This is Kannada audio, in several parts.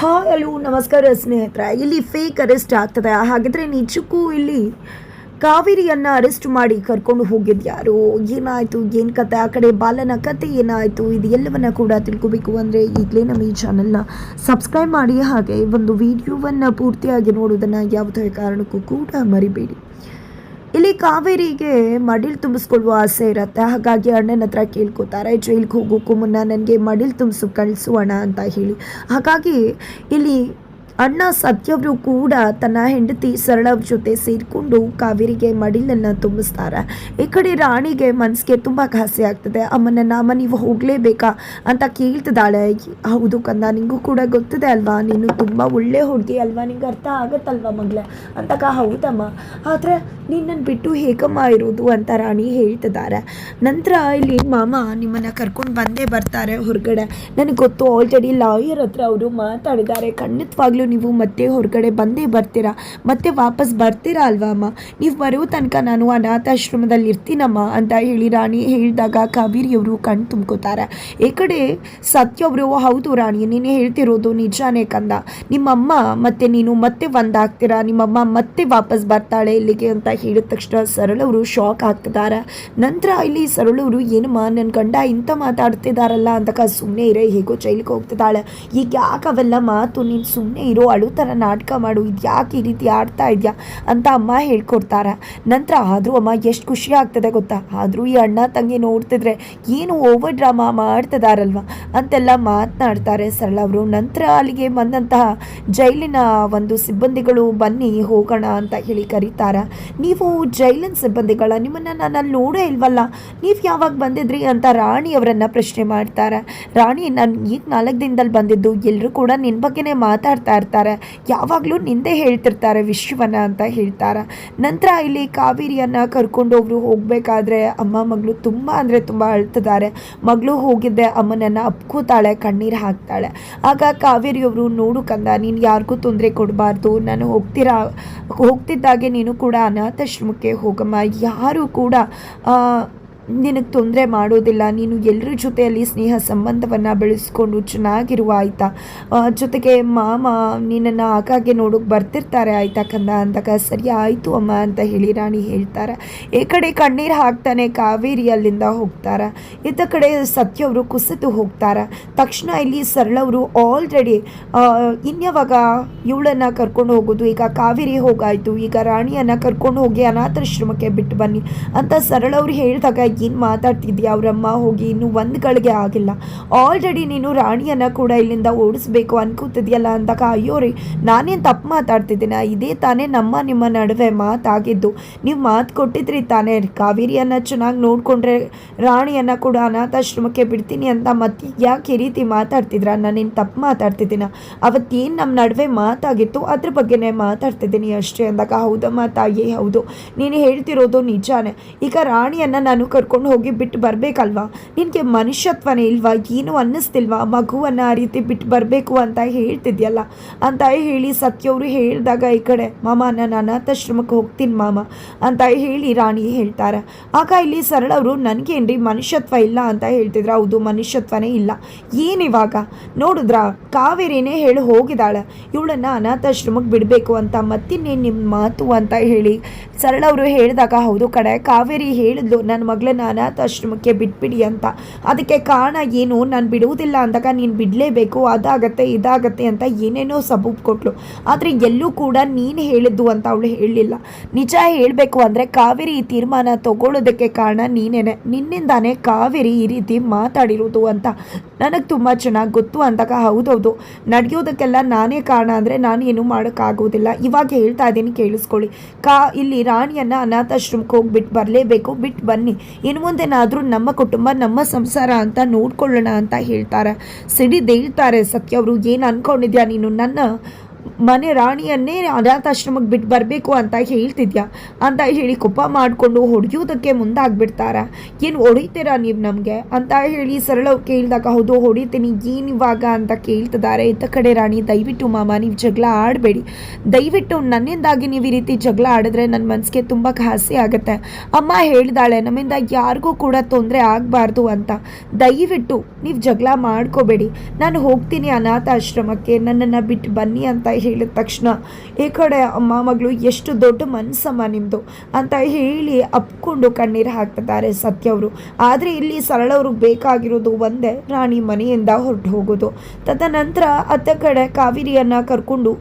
ಹಾಯ್ ಹಲೋ ನಮಸ್ಕಾರ ಸ್ನೇಹಿತರೆ. ಇಲ್ಲಿ ಫೇಕ್ ಅರೆಸ್ಟ್ ಆಗ್ತದೆ. ಹಾಗಿದ್ರೆ ನಿಜಕ್ಕೂ ಇಲ್ಲಿ ಕಾವೇರಿಯನ್ನು ಅರೆಸ್ಟ್ ಮಾಡಿ ಕರ್ಕೊಂಡು ಹೋಗಿದ್ಯಾರು, ಏನಾಯಿತು, ಏನು ಕತೆ, ಆ ಕಡೆ ಬಾಲನ ಕತೆ ಏನಾಯಿತು, ಇದು ಎಲ್ಲವನ್ನ ಕೂಡ ತಿಳ್ಕೊಬೇಕು ಅಂದರೆ ಈಗಲೇ ನಮ್ಮ ಈ ಚಾನಲ್ನ ಸಬ್ಸ್ಕ್ರೈಬ್ ಮಾಡಿ. ಹಾಗೆ ಒಂದು ವಿಡಿಯೋವನ್ನು ಪೂರ್ತಿಯಾಗಿ ನೋಡೋದನ್ನು ಯಾವುದೇ ಕಾರಣಕ್ಕೂ ಕೂಡ ಮರಿಬೇಡಿ. ಇಲ್ಲಿ ಕಾವೇರಿಗೆ ಮಡಿಲು ತುಂಬಿಸ್ಕೊಳ್ಳುವ ಆಸೆ ಇರುತ್ತೆ. ಹಾಗಾಗಿ ಅಣ್ಣನ ಹತ್ರ ಕೇಳ್ಕೊತಾರೆ, ಜೈಲಿಗೆ ಹೋಗೋಕ್ಕೂ ಮುನ್ನ ನನಗೆ ಮಡಿಲು ತುಂಬಿಸು ಕಳಿಸು ಅಣ್ಣ ಅಂತ ಹೇಳಿ. ಹಾಗಾಗಿ ಇಲ್ಲಿ ಅಣ್ಣ ಸತ್ಯವರು ಕೂಡ ತನ್ನ ಹೆಂಡತಿ ಸರಳವ್ರ ಜೊತೆ ಸೇರಿಕೊಂಡು ಕಾವೇರಿಗೆ ಮಡಿಲನ್ನು ತುಂಬಿಸ್ತಾರೆ. ಈ ಕಡೆ ರಾಣಿಗೆ ಮನಸ್ಸಿಗೆ ತುಂಬ ಘಾಸಿ ಆಗ್ತದೆ. ಅಮ್ಮ ನೀವು ಹೋಗಲೇಬೇಕಾ ಅಂತ ಕೇಳ್ತಿದ್ದಾಳೆ. ಹೌದು ಕಂದ, ನಿಂಗೂ ಕೂಡ ಗೊತ್ತಿದೆ ಅಲ್ವಾ, ನೀನು ತುಂಬ ಒಳ್ಳೆ ಹುಡುಗಿ ಅಲ್ವಾ, ನಿಂಗೆ ಅರ್ಥ ಆಗತ್ತಲ್ವ ಮಗಳೇ ಅಂತಕ. ಹೌದಮ್ಮ, ಆದರೆ ನಿನ್ನನ್ನು ಬಿಟ್ಟು ಹೇಗಮ್ಮ ಇರೋದು ಅಂತ ರಾಣಿ ಹೇಳ್ತಿದ್ದಾರೆ. ನಂತರ ಇಲ್ಲಿ ಮಾಮ ನಿಮ್ಮನ್ನು ಕರ್ಕೊಂಡು ಬಂದೇ ಬರ್ತಾರೆ ಹೊರಗಡೆ. ನನಗೆ ಗೊತ್ತು, ಆಲ್ರೆಡಿ ಲಾಯರ್ ಹತ್ರ ಅವರು ಮಾತಾಡಿದ್ದಾರೆ. ಖಂಡಿತವಾಗ್ಲೂ ನೀವು ಮತ್ತೆ ಹೊರಗಡೆ ಬಂದೇ ಬರ್ತೀರಾ, ಮತ್ತೆ ವಾಪಸ್ ಬರ್ತೀರಾ ಅಲ್ವಾ ಅಮ್ಮ, ನೀವು ಬರೋ ತನಕ ನಾನು ಅನಾಥಾಶ್ರಮದಲ್ಲಿ ಇರ್ತೀನಮ್ಮ ಅಂತ ಹೇಳಿ ರಾಣಿ ಹೇಳಿದಾಗ ಕಾವೇರಿಯವರು ಕಣ್ಣು ತುಂಬ್ಕೋತಾರೆ. ಈ ಕಡೆ ಸತ್ಯವರು, ಹೌದು ರಾಣಿ, ನೀನೇ ಹೇಳ್ತಿರೋದು ನಿಜಾನೇ ಕಂದ, ನಿಮ್ಮಮ್ಮ ಮತ್ತೆ ನೀನು ಮತ್ತೆ ಒಂದಾಗ್ತೀರಾ, ನಿಮ್ಮಮ್ಮ ಮತ್ತೆ ವಾಪಸ್ ಬರ್ತಾಳೆ ಇಲ್ಲಿಗೆ ಅಂತ ಹೇಳಿದ ತಕ್ಷಣ ಸರಳವರು ಶಾಕ್ ಆಗ್ತಿದ್ದಾರೆ. ನಂತರ ಇಲ್ಲಿ ಸರಳವರು, ಏನಮ್ಮ ನನ್ನ ಗಂಡ ಇಂಥ ಮಾತಾಡ್ತಿದ್ದಾರಲ್ಲ ಅಂತಕ, ಸುಮ್ಮನೆ ಇರೇ, ಹೇಗೋ ಜೈಲಿಗೆ ಹೋಗ್ತಿದ್ದಾಳೆ, ಈಗ ಯಾಕೆ ಅವೆಲ್ಲ ಮಾತು, ನೀನು ಸುಮ್ಮನೆ ಇರೋ, ಅಳು ಥರ ನಾಟಕ ಮಾಡು, ಇದು ಯಾಕೆ ಈ ರೀತಿ ಆಡ್ತಾ ಇದೆಯಾ ಅಂತ ಅಮ್ಮ ಹೇಳ್ಕೊಡ್ತಾರೆ. ನಂತರ ಆದರೂ ಅಮ್ಮ ಎಷ್ಟು ಖುಷಿ ಆಗ್ತದೆ ಗೊತ್ತಾ, ಆದರೂ ಈ ಅಣ್ಣ ತಂಗಿ ನೋಡ್ತಿದ್ರೆ ಏನು ಓವರ್ ಡ್ರಾಮಾ ಮಾಡ್ತಿದಾರಲ್ವ ಅಂತೆಲ್ಲ ಮಾತನಾಡ್ತಾರೆ ಸರಳವರು. ನಂತರ ಅಲ್ಲಿಗೆ ಬಂದಂತಹ ಜೈಲಿನ ಒಂದು ಸಿಬ್ಬಂದಿಗಳು ಬನ್ನಿ ಹೋಗೋಣ ಅಂತ ಹೇಳಿ ಕರೀತಾರೆ. ನೀವು ಜೈಲಿನ ಸಿಬ್ಬಂದಿಗಳ, ನಿಮ್ಮನ್ನು ನಾನು ಅಲ್ಲಿ ನೋಡೇ ಇಲ್ವಲ್ಲ, ನೀವು ಯಾವಾಗ ಬಂದಿದ್ರಿ ಅಂತ ರಾಣಿಯವರನ್ನು ಪ್ರಶ್ನೆ ಮಾಡ್ತಾರೆ. ರಾಣಿ, ನಾನು ಈಗ 4 ದಿನದಲ್ಲಿ ಬಂದಿದ್ದು, ಎಲ್ಲರೂ ಕೂಡ ನಿನ್ನ ಬಗ್ಗೆನೇ ಮಾತಾಡ್ತಾ ಇರ್ತಾರೆ, ಯಾವಾಗಲೂ ನಿಂದೆ ಹೇಳ್ತಿರ್ತಾರೆ ವಿಶ್ವನ ಅಂತ ಹೇಳ್ತಾರೆ. ನಂತರ ಇಲ್ಲಿ ಕಾವೇರಿಯನ್ನು ಕರ್ಕೊಂಡೋಗ್ರು ಹೋಗಬೇಕಾದ್ರೆ ಅಮ್ಮ ಮಗಳು ತುಂಬ ಅಂದರೆ ತುಂಬ ಅಳ್ತಿದ್ದಾರೆ. ಮಗಳು ಹೋಗಿದ್ದೆ ಅಮ್ಮನನ್ನು ಅಪ್ಕೋತಾಳೆ, ಕಣ್ಣೀರು ಹಾಕ್ತಾಳೆ. ಆಗ ಕಾವೇರಿಯವರು, ನೋಡು ಕಂದ, ನೀನು ಯಾರಿಗೂ ತೊಂದರೆ ಕೊಡಬಾರ್ದು, ನಾನು ಹೋಗ್ತಿದ್ದಾಗೆ ನೀನು ಕೂಡ ಅನಾಥಾಶ್ರಮಕ್ಕೆ ಹೋಗಮ್ಮ, ಯಾರು ಕೂಡ ನಿನಗೆ ತೊಂದರೆ ಮಾಡೋದಿಲ್ಲ, ನೀನು ಎಲ್ಲರ ಜೊತೆಯಲ್ಲಿ ಸ್ನೇಹ ಸಂಬಂಧವನ್ನು ಬೆಳೆಸ್ಕೊಂಡು ಚೆನ್ನಾಗಿರುವ ಆಯಿತಾ, ಜೊತೆಗೆ ಮಾಮ ನಿನ್ನನ್ನು ಆಗಾಗ್ಗೆ ನೋಡೋಕೆ ಬರ್ತಿರ್ತಾರೆ ಆಯಿತಾ ಕಂದ ಅಂದಾಗ, ಸರಿ ಆಯಿತು ಅಮ್ಮ ಅಂತ ಹೇಳಿ ರಾಣಿ ಹೇಳ್ತಾರೆ. ಈ ಕಡೆ ಕಣ್ಣೀರು ಹಾಕ್ತಾನೆ ಕಾವೇರಿ ಅಲ್ಲಿಂದ ಹೋಗ್ತಾರೆ. ಇತ್ತ ಕಡೆ ಸತ್ಯವರು ಕುಸಿದು ಹೋಗ್ತಾರೆ. ತಕ್ಷಣ ಇಲ್ಲಿ ಸರಳವರು, ಆಲ್ರೆಡಿ ಇನ್ಯಾವಾಗ ಇವಳನ್ನು ಕರ್ಕೊಂಡು ಹೋಗೋದು, ಈಗ ಕಾವೇರಿ ಹೋಗಾಯಿತು, ಈಗ ರಾಣಿಯನ್ನು ಕರ್ಕೊಂಡು ಹೋಗಿ ಅನಾಥಾಶ್ರಮಕ್ಕೆ ಬಿಟ್ಟು ಬನ್ನಿ ಅಂತ ಸರಳವ್ರು ಹೇಳಿದಾಗ, ಏನು ಮಾತಾಡ್ತಿದ್ಯಾ, ಅವರಮ್ಮ ಹೋಗಿ ಇನ್ನೂ 1 ಗಳಿಗೆ ಆಗಿಲ್ಲ, ಆಲ್ರೆಡಿ ನೀನು ರಾಣಿಯನ್ನು ಕೂಡ ಇಲ್ಲಿಂದ ಓಡಿಸ್ಬೇಕು ಅನ್ಕೋತಿದ್ಯಲ್ಲ ಅಂದಾಗ, ಅಯ್ಯೋ ರೀ, ನಾನೇನು ತಪ್ಪು ಮಾತಾಡ್ತಿದ್ದೀನ, ಇದೇ ತಾನೇ ನಿಮ್ಮ ನಡುವೆ ಮಾತಾಗಿದ್ದು, ನೀವು ಮಾತು ಕೊಟ್ಟಿದ್ರಿ ತಾನೇ, ಕಾವೇರಿಯನ್ನು ಚೆನ್ನಾಗಿ ನೋಡಿಕೊಂಡ್ರೆ ರಾಣಿಯನ್ನು ಕೂಡ ಅನಾಥಾಶ್ರಮಕ್ಕೆ ಬಿಡ್ತೀನಿ ಅಂತ, ಮತ್ತೆ ಯಾಕೆ ಈ ರೀತಿ ಮಾತಾಡ್ತಿದ್ರ, ನಾನೇನು ತಪ್ಪು ಮಾತಾಡ್ತಿದ್ದೀನ, ಅವತ್ತೇನು ನಮ್ಮ ನಡುವೆ ಮಾತಾಗಿತ್ತು ಅದ್ರ ಬಗ್ಗೆನೇ ಮಾತಾಡ್ತಿದ್ದೀನಿ ಅಷ್ಟೇ ಅಂದಾಗ, ಹೌದಮ್ಮ ತಾಯಿ, ಹೌದು, ನೀನು ಹೇಳ್ತಿರೋದು ನಿಜಾನೇ, ಈಗ ರಾಣಿಯನ್ನು ನಾನು ಕರ್ಕೊಂಡು ಹೋಗಿ ಬಿಟ್ಟು ಬರಬೇಕಲ್ವಾ, ನಿನಗೆ ಮನುಷ್ಯತ್ವನೇ ಇಲ್ವಾ, ಏನು ಅನ್ನಿಸ್ತಿಲ್ವಾ, ಮಗುವನ್ನು ಆ ರೀತಿ ಬಿಟ್ಟು ಬರಬೇಕು ಅಂತ ಹೇಳ್ತಿದ್ಯಲ್ಲ ಅಂತ ಹೇಳಿ ಸತ್ಯವರು ಹೇಳಿದಾಗ, ಈ ಕಡೆ ಮಾಮ ನಾನು ಅನಾಥಾಶ್ರಮಕ್ಕೆ ಹೋಗ್ತೀನಿ ಮಾಮ ಅಂತ ಹೇಳಿ ರಾಣಿ ಹೇಳ್ತಾರೆ. ಆಗ ಇಲ್ಲಿ ಸರಳವರು, ನನಗೇನ್ರಿ ಮನುಷ್ಯತ್ವ ಇಲ್ಲ ಅಂತ ಹೇಳ್ತಿದ್ರ, ಹೌದು ಮನುಷ್ಯತ್ವನೇ ಇಲ್ಲ, ಏನಿವಾಗ ನೋಡಿದ್ರಾ, ಕಾವೇರಿನೇ ಹೇಳಿ ಹೋಗಿದ್ದಾಳೆ ಇವಳನ್ನು ಅನಾಥಾಶ್ರಮಕ್ಕೆ ಬಿಡಬೇಕು ಅಂತ, ಮತ್ತಿನ್ನೇನು ನಿಮ್ಮ ಮಾತು ಅಂತ ಹೇಳಿ ಸರಳವರು ಹೇಳಿದಾಗ, ಹೌದು ಕಡೆ ಕಾವೇರಿ ಹೇಳಿದ್ಲು ನನ್ನ ಮಗಳನ್ನ ಅನಾಥಾಶ್ರಮಕ್ಕೆ ಬಿಟ್ಬಿಡಿ ಅಂತ, ಅದಕ್ಕೆ ಕಾರಣ ಏನು, ನಾನು ಬಿಡುವುದಿಲ್ಲ ಅಂದಾಗ ನೀನು ಬಿಡಲೇಬೇಕು, ಅದಾಗತ್ತೆ ಇದಾಗತ್ತೆ ಅಂತ ಏನೇನೋ ಸಬೂಬ್ ಕೊಟ್ಲು, ಆದರೆ ಎಲ್ಲೂ ಕೂಡ ನೀನು ಹೇಳಿದ್ದು ಅಂತ ಅವಳು ಹೇಳಲಿಲ್ಲ. ನಿಜ ಹೇಳಬೇಕು ಅಂದರೆ ಕಾವೇರಿ ಈ ತೀರ್ಮಾನ ತಗೊಳ್ಳೋದಕ್ಕೆ ಕಾರಣ ನೀನೇನೆ, ನಿನ್ನಿಂದಾನೇ ಕಾವೇರಿ ಈ ರೀತಿ ಮಾತಾಡಿರೋದು ಅಂತ ನನಗೆ ತುಂಬ ಚೆನ್ನಾಗಿ ಗೊತ್ತು ಅಂದಾಗ, ಹೌದೌದು, ನಡೆಯೋದಕ್ಕೆಲ್ಲ ನಾನೇ ಕಾರಣ ಅಂದರೆ ನಾನು ಏನೂ ಮಾಡೋಕ್ಕಾಗೋದಿಲ್ಲ, ಇವಾಗ ಹೇಳ್ತಾ ಇದ್ದೀನಿ ಕೇಳಿಸ್ಕೊಳ್ಳಿ, ಇಲ್ಲಿ ರಾಣಿಯನ್ನು ಅನಾಥಾಶ್ರಮಕ್ಕೆ ಹೋಗಿ ಬಿಟ್ಟು ಬರಲೇಬೇಕು, ಬಿಟ್ಟು ಬನ್ನಿ, ಇನ್ನು ಮುಂದೆನಾದರೂ ನಮ್ಮ ಕುಟುಂಬ ನಮ್ಮ ಸಂಸಾರ ಅಂತ ನೋಡ್ಕೊಳ್ಳೋಣ ಅಂತ ಹೇಳ್ತಾರೆ. ಸಿಡಿದೇಳ್ತಾರೆ ಸತ್ಯ ಅವರು, ಏನು ಅನ್ಕೊಂಡಿದ್ಯಾ ನೀನು, ನನ್ನ ಮನೆ ರಾಣಿಯನ್ನೇ ಅನಾಥಾಶ್ರಮಕ್ಕೆ ಬಿಟ್ಟು ಬರಬೇಕು ಅಂತ ಹೇಳ್ತಿದ್ಯಾ ಅಂತ ಹೇಳಿ ಕೋಪ ಮಾಡಿಕೊಂಡು ಹೊಡೆಯೋದಕ್ಕೆ ಮುಂದಾಗ್ಬಿಡ್ತಾರೆ. ಏನು ಹೊಡಿತೀರಾ ನೀವು ನಮಗೆ ಅಂತ ಹೇಳಿ ಸರಳ ಕೇಳಿದಾಗ ಹೌದು ಹೊಡಿತೀನಿ ಏನು ಇವಾಗ ಅಂತ ಕೇಳ್ತಿದ್ದಾರೆ. ಇತ್ತ ಕಡೆ ರಾಣಿ ದಯವಿಟ್ಟು ಮಾಮ ನೀವು ಜಗಳ ಆಡಬೇಡಿ, ದಯವಿಟ್ಟು ನನ್ನಿಂದಾಗಿ ನೀವು ಈ ರೀತಿ ಜಗಳ ಆಡಿದ್ರೆ ನನ್ನ ಮನಸ್ಸಿಗೆ ತುಂಬ ಹಾಸ್ಯ ಆಗುತ್ತೆ. ಅಮ್ಮ ಹೇಳಿದಾಳೆ ನಮ್ಮಿಂದ ಯಾರಿಗೂ ಕೂಡ ತೊಂದರೆ ಆಗಬಾರ್ದು ಅಂತ, ದಯವಿಟ್ಟು ನೀವು ಜಗಳ ಮಾಡ್ಕೋಬೇಡಿ, ನಾನು ಹೋಗ್ತೀನಿ ಅನಾಥಾಶ್ರಮಕ್ಕೆ, ನನ್ನನ್ನು ಬಿಟ್ಟು ಬನ್ನಿ ಅಂತ ಹೇಳಿದ ತಕ್ಷಣ ಈ ಕಡೆ ಅಮ್ಮ ಮಗಳು ಎಷ್ಟು ದೊಡ್ಡ ಮನಸ್ಸಮ್ಮ ನಿಮ್ಮದು ಅಂತ ಹೇಳಿ ಅಪ್ಕೊಂಡು ಕಣ್ಣೀರು ಹಾಕ್ತಿದ್ದಾರೆ ಸತ್ಯ ಅವರು. ಆದರೆ ಇಲ್ಲಿ ಸರಳವ್ರಿಗೆ ಬೇಕಾಗಿರೋದು ಒಂದೇ, ರಾಣಿ ಮನೆಯಿಂದ ಹೊರಟು ಹೋಗೋದು. ತದನಂತರ ಅತ್ತ ಕಡೆ ಕಾವೇರಿಯನ್ನು ಕರ್ಕೊಂಡು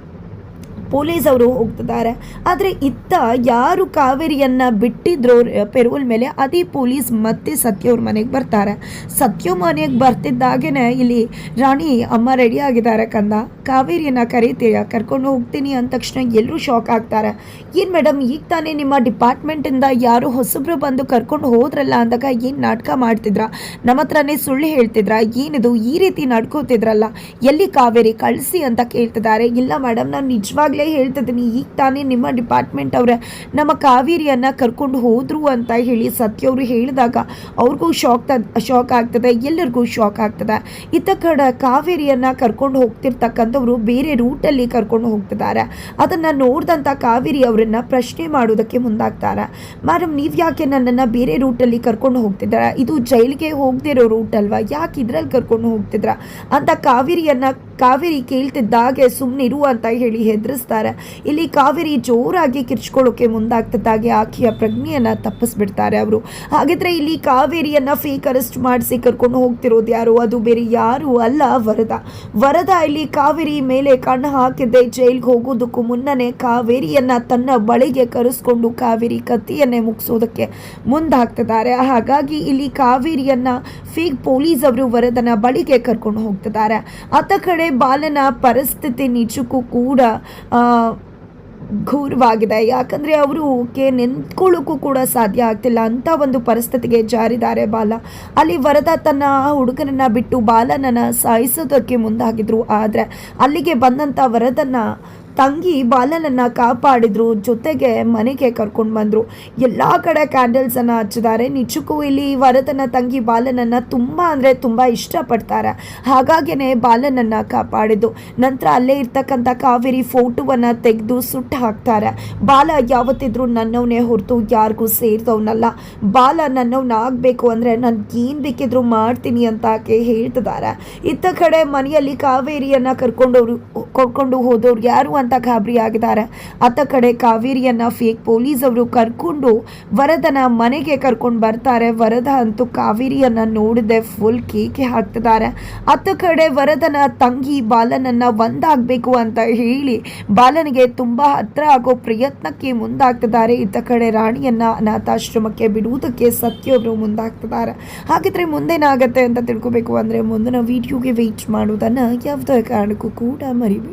ಪೊಲೀಸ್ ಅವರು ಹೋಗ್ತಿದ್ದಾರೆ. ಆದರೆ ಇತ್ತ ಯಾರು ಕಾವೇರಿಯನ್ನು ಬಿಟ್ಟಿದ್ರು ಪೆರೋಲ್ ಮೇಲೆ ಅದೇ ಪೊಲೀಸ್ ಮತ್ತೆ ಸತ್ಯವ್ರ ಮನೆಗೆ ಬರ್ತಾರೆ. ಸತ್ಯ ಮನೆಗೆ ಬರ್ತಿದ್ದಾಗೇ ಇಲ್ಲಿ ರಾಣಿ ಅಮ್ಮ ರೆಡಿ ಆಗಿದ್ದಾರೆ ಕಂದ, ಕಾವೇರಿಯನ್ನು ಕರೀತೀಯ ಕರ್ಕೊಂಡು ಹೋಗ್ತೀನಿ ಅಂದ ತಕ್ಷಣ ಎಲ್ಲರೂ ಶಾಕ್ ಆಗ್ತಾರೆ. ಏನು ಮೇಡಮ್ ಈಗ ತಾನೇ ನಿಮ್ಮ ಡಿಪಾರ್ಟ್ಮೆಂಟಿಂದ ಯಾರು ಹೊಸಬ್ರು ಬಂದು ಕರ್ಕೊಂಡು ಹೋದ್ರಲ್ಲ ಅಂದಾಗ ಏನು ನಾಟಕ ಮಾಡ್ತಿದ್ರ, ನಮ್ಮ ಹತ್ರನೇ ಸುಳ್ಳು ಹೇಳ್ತಿದ್ರ, ಏನಿದು ಈ ರೀತಿ ನಡ್ಕೋತಿದ್ರಲ್ಲ, ಎಲ್ಲಿ ಕಾವೇರಿ ಕಳಿಸಿ ಅಂತ ಕೇಳ್ತಿದ್ದಾರೆ. ಇಲ್ಲ ಮೇಡಮ್ ನಾನು ನಿಜವಾಗ್ಲೂ ಹೇಳ್ತಿದ್ದೀನಿ, ಈಗ ತಾನೇ ನಿಮ್ಮ ಡಿಪಾರ್ಟ್ಮೆಂಟ್ ಅವರೇ ನಮ್ಮ ಕಾವೇರಿಯನ್ನು ಕರ್ಕೊಂಡು ಹೋದ್ರು ಅಂತ ಹೇಳಿ ಸತ್ಯ ಅವರು ಹೇಳಿದಾಗ ಅವ್ರಿಗೂ ಶಾಕ್ ಆಗ್ತದೆ, ಎಲ್ಲರಿಗೂ ಶಾಕ್ ಆಗ್ತದೆ. ಇತ್ತ ಕಡೆ ಕಾವೇರಿಯನ್ನು ಕರ್ಕೊಂಡು ಹೋಗ್ತಿರ್ತಕ್ಕಂಥವ್ರು ಬೇರೆ ರೂಟಲ್ಲಿ ಕರ್ಕೊಂಡು ಹೋಗ್ತಿದ್ದಾರೆ. ಅದನ್ನು ನೋಡಿದಂಥ ಕಾವೇರಿ ಅವರನ್ನು ಪ್ರಶ್ನೆ ಮಾಡೋದಕ್ಕೆ ಮುಂದಾಗ್ತಾರೆ. ಮೇಡಮ್ ನೀವು ಯಾಕೆ ನನ್ನನ್ನು ಬೇರೆ ರೂಟಲ್ಲಿ ಕರ್ಕೊಂಡು ಹೋಗ್ತಿದ್ದಾರೆ, ಇದು ಜೈಲಿಗೆ ಹೋಗದಿರೋ ರೂಟ್ ಅಲ್ವಾ, ಯಾಕೆ ಇದರಲ್ಲಿ ಕರ್ಕೊಂಡು ಹೋಗ್ತಿದ್ರ ಅಂತ ಕಾವೇರಿ ಕೇಳ್ತಿದ್ದಾಗೆ ಸುಮ್ಮನಿರು ಅಂತ ಹೇಳಿ ಹೆದರಿಸ್ತಾರೆ. ಇಲ್ಲಿ ಕಾವೇರಿ ಜೋರಾಗಿ ಕಿರ್ಚ್ಕೊಳ್ಳೋಕೆ ಮುಂದಾಗ್ತಿದ್ದಾಗೆ ಆಕೆಯ ಪ್ರಜ್ಞೆಯನ್ನು ತಪ್ಪಿಸ್ಬಿಡ್ತಾರೆ ಅವರು. ಹಾಗಿದ್ರೆ ಇಲ್ಲಿ ಕಾವೇರಿಯನ್ನು ಫೇಕ್ ಅರೆಸ್ಟ್ ಮಾಡಿಸಿ ಕರ್ಕೊಂಡು ಹೋಗ್ತಿರೋದು ಯಾರು, ಅದು ಬೇರೆ ಯಾರು ಅಲ್ಲ, ವರದ ಇಲ್ಲಿ ಕಾವೇರಿ ಮೇಲೆ ಕಣ್ಣು ಹಾಕಿದ್ದೆ. ಜೈಲ್ಗೆ ಹೋಗೋದಕ್ಕೂ ಮುನ್ನನೇ ಕಾವೇರಿಯನ್ನು ತನ್ನ ಬಳಿಗೆ ಕರೆಸ್ಕೊಂಡು ಕಾವೇರಿ ಕತ್ತಿಯನ್ನೇ ಮುಗಿಸೋದಕ್ಕೆ ಮುಂದಾಗ್ತಿದ್ದಾರೆ. ಹಾಗಾಗಿ ಇಲ್ಲಿ ಕಾವೇರಿಯನ್ನು ಫೇಕ್ ಪೊಲೀಸ್ ಅವರು ವರದನ ಬಳಿಗೆ ಕರ್ಕೊಂಡು ಹೋಗ್ತಿದ್ದಾರೆ. ಅತ್ತ ಕಡೆ ಬಾಲನ ಪರಿಸ್ಥಿತಿ ನಿಜಕ್ಕೂ ಕೂಡ ಘೋರವಾಗಿದೆ. ಯಾಕಂದರೆ ಅವರಿಗೆ ನೆನ್ಕೊಳ್ಳೋಕ್ಕೂ ಕೂಡ ಸಾಧ್ಯ ಆಗ್ತಿಲ್ಲ ಅಂತ ಒಂದು ಪರಿಸ್ಥಿತಿಗೆ ಜಾರಿದ್ದಾರೆ ಬಾಲ. ಅಲ್ಲಿ ವರದ ತನ್ನ ಹುಡುಗನನ್ನು ಬಿಟ್ಟು ಬಾಲನನ್ನು ಸಾಯಿಸೋದಕ್ಕೆ ಮುಂದಾಗಿದ್ರು. ಆದರೆ ಅಲ್ಲಿಗೆ ಬಂದಂಥ ವರದನ್ನು ತಂಗಿ ಬಾಲನನ್ನು ಕಾಪಾಡಿದ್ರು, ಜೊತೆಗೆ ಮನೆಗೆ ಕರ್ಕೊಂಡು ಬಂದರು. ಎಲ್ಲ ಕಡೆ ಕ್ಯಾಂಡಲ್ಸನ್ನು ಹಚ್ಚಿದ್ದಾರೆ. ನಿಜಕ್ಕೂ ಇಲ್ಲಿ ವರದನ ತಂಗಿ ಬಾಲನನ್ನು ತುಂಬ ಅಂದರೆ ತುಂಬ ಇಷ್ಟಪಡ್ತಾರೆ. ಹಾಗಾಗಿಯೇ ಬಾಲನನ್ನು ಕಾಪಾಡಿದ್ದು. ನಂತರ ಅಲ್ಲೇ ಇರ್ತಕ್ಕಂಥ ಕಾವೇರಿ ಫೋಟೋವನ್ನು ತೆಗೆದು ಸುಟ್ಟು ಹಾಕ್ತಾರೆ. ಬಾಲ ಯಾವತ್ತಿದ್ರೂ ನನ್ನವನೇ ಹೊರತು ಯಾರಿಗೂ ಸೇರಿದವನಲ್ಲ, ಬಾಲ ನನ್ನವನಾಗಬೇಕು ಅಂದರೆ ನಾನು ಏನು ಬೇಕಿದ್ರೂ ಮಾಡ್ತೀನಿ ಅಂತ ಆಕೆ ಹೇಳ್ತಿದ್ದಾರೆ. ಇತ್ತ ಕಡೆ ಮನೆಯಲ್ಲಿ ಕಾವೇರಿಯನ್ನು ಕರ್ಕೊಂಡು ಹೋದವ್ರು ಯಾರು ಅಂತ ಗಾಬರಿ ಆಗಿದ್ದಾರೆ. ಅತ್ತ ಕಡೆ ಕಾವೇರಿಯನ್ನ ಫೇಕ್ ಪೊಲೀಸ್ ಅವರು ಕರ್ಕೊಂಡು ವರದನ ಮನೆಗೆ ಕರ್ಕೊಂಡು ಬರ್ತಾರೆ. ವರದ ಅಂತೂ ಕಾವೇರಿಯನ್ನ ನೋಡಿದೆ ಫುಲ್ ಕೇಕೆ ಹಾಕ್ತಿದ್ದಾರೆ. ಅತ್ತ ಕಡೆ ವರದನ ತಂಗಿ ಬಾಲನನ್ನ ಒಂದಾಗಬೇಕು ಅಂತ ಹೇಳಿ ಬಾಲನಿಗೆ ತುಂಬಾ ಹತ್ರ ಆಗೋ ಪ್ರಯತ್ನಕ್ಕೆ ಮುಂದಾಗ್ತಿದ್ದಾರೆ. ಇತ್ತ ಕಡೆ ರಾಣಿಯನ್ನ ಅನಾಥಾಶ್ರಮಕ್ಕೆ ಬಿಡುವುದಕ್ಕೆ ಸತ್ಯ ಅವರು ಮುಂದಾಗ್ತಿದ್ದಾರೆ. ಹಾಗಿದ್ರೆ ಮುಂದೇನಾಗತ್ತೆ ಅಂತ ತಿಳ್ಕೊಬೇಕು ಅಂದ್ರೆ ಮುಂದಿನ ವಿಡಿಯೋಗೆ ವೆಯ್ಟ್ ಮಾಡೋದನ್ನ ಯಾವುದೇ ಕಾರಣಕ್ಕೂ ಕೂಡ ಮರಿಬೇಡಿ.